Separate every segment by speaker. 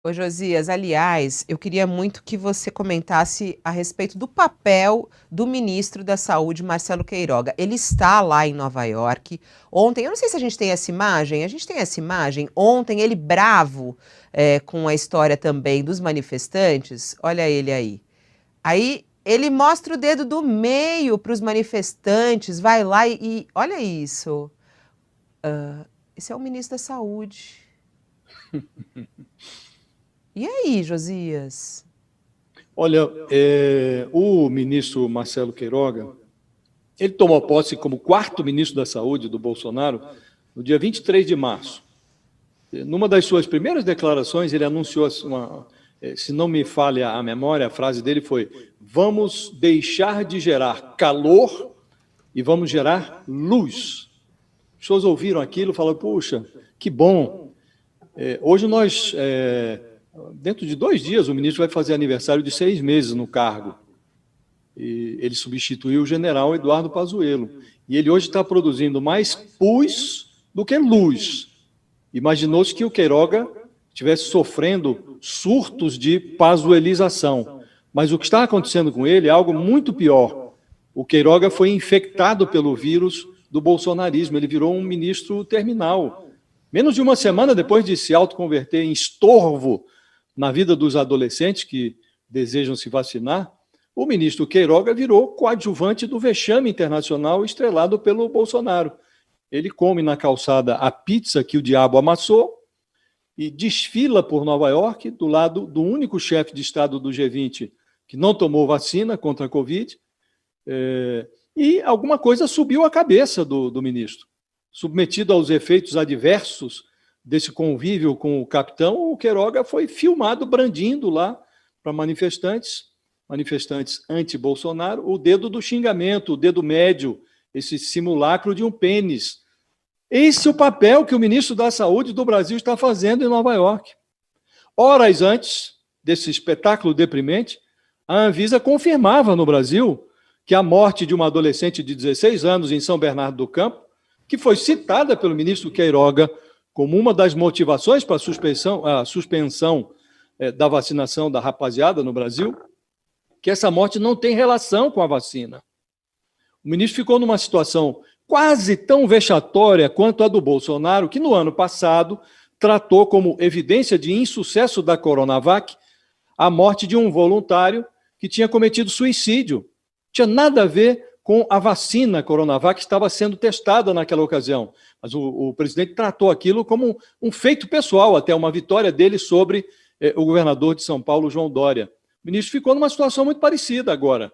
Speaker 1: Ô Josias, aliás, eu queria muito que você comentasse a respeito do papel do ministro da Saúde, Marcelo Queiroga. Ele está lá em Nova York. Ontem, eu não sei se a gente tem essa imagem, a gente tem essa imagem. Ontem, ele bravo com a história também dos manifestantes. Olha ele aí. Aí ele mostra o dedo do meio para os manifestantes, vai lá olha isso. Esse é o ministro da Saúde. E aí, Josias?
Speaker 2: Olha, o ministro Marcelo Queiroga, ele tomou posse como quarto ministro da Saúde do Bolsonaro no dia 23 de março. Numa das suas primeiras declarações, ele anunciou, se não me falha a memória, a frase dele foi: vamos deixar de gerar calor e vamos gerar luz. As pessoas ouviram aquilo e falaram, puxa, que bom. Hoje nós... dentro de 2 dias, o ministro vai fazer aniversário de 6 meses no cargo. E ele substituiu o general Eduardo Pazuello. E ele hoje está produzindo mais pus do que luz. Imaginou-se que o Queiroga estivesse sofrendo surtos de pazuelização. Mas o que está acontecendo com ele é algo muito pior. O Queiroga foi infectado pelo vírus do bolsonarismo. Ele virou um ministro terminal. Menos de uma semana depois de se autoconverter em estorvo na vida dos adolescentes que desejam se vacinar, o ministro Queiroga virou coadjuvante do vexame internacional estrelado pelo Bolsonaro. Ele come na calçada a pizza que o diabo amassou e desfila por Nova York do lado do único chefe de Estado do G20 que não tomou vacina contra a Covid, e alguma coisa subiu a cabeça do ministro. Submetido aos efeitos adversos desse convívio com o capitão, o Queiroga foi filmado brandindo lá para manifestantes anti-Bolsonaro, o dedo do xingamento, o dedo médio, esse simulacro de um pênis. Esse é o papel que o ministro da Saúde do Brasil está fazendo em Nova York. Horas antes desse espetáculo deprimente, a Anvisa confirmava no Brasil que a morte de uma adolescente de 16 anos em São Bernardo do Campo, que foi citada pelo ministro Queiroga como uma das motivações para a suspensão da vacinação da rapaziada no Brasil, que essa morte não tem relação com a vacina. O ministro ficou numa situação quase tão vexatória quanto a do Bolsonaro, que no ano passado tratou como evidência de insucesso da Coronavac a morte de um voluntário que tinha cometido suicídio. Não tinha nada a ver com a vacina Coronavac que estava sendo testada naquela ocasião. Mas o presidente tratou aquilo como um feito pessoal, até uma vitória dele sobre o governador de São Paulo, João Dória. O ministro ficou numa situação muito parecida agora.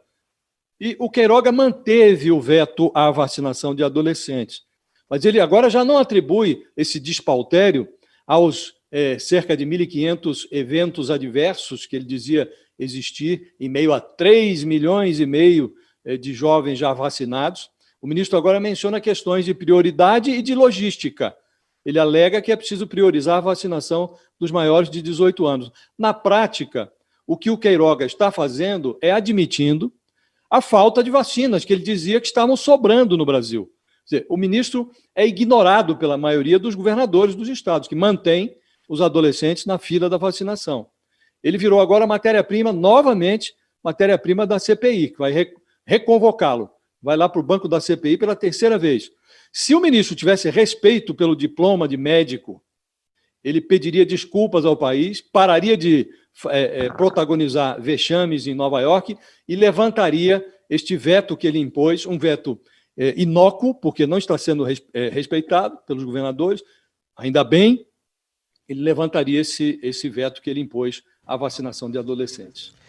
Speaker 2: E o Queiroga manteve o veto à vacinação de adolescentes. Mas ele agora já não atribui esse despautério aos cerca de 1.500 eventos adversos que ele dizia existir em meio a 3,5 milhões de jovens já vacinados. O ministro agora menciona questões de prioridade e de logística. Ele alega que é preciso priorizar a vacinação dos maiores de 18 anos. Na prática, o que o Queiroga está fazendo é admitindo a falta de vacinas que ele dizia que estavam sobrando no Brasil. Quer dizer, o ministro é ignorado pela maioria dos governadores dos estados, que mantêm os adolescentes na fila da vacinação. Ele virou agora matéria-prima, novamente, matéria-prima da CPI, que vai reconvocá-lo. Vai lá para o banco da CPI pela 3ª vez. Se o ministro tivesse respeito pelo diploma de médico, ele pediria desculpas ao país, pararia de protagonizar vexames em Nova York e levantaria este veto que ele impôs, um veto inócuo, porque não está sendo respeitado pelos governadores, ainda bem, ele levantaria esse veto que ele impôs à vacinação de adolescentes.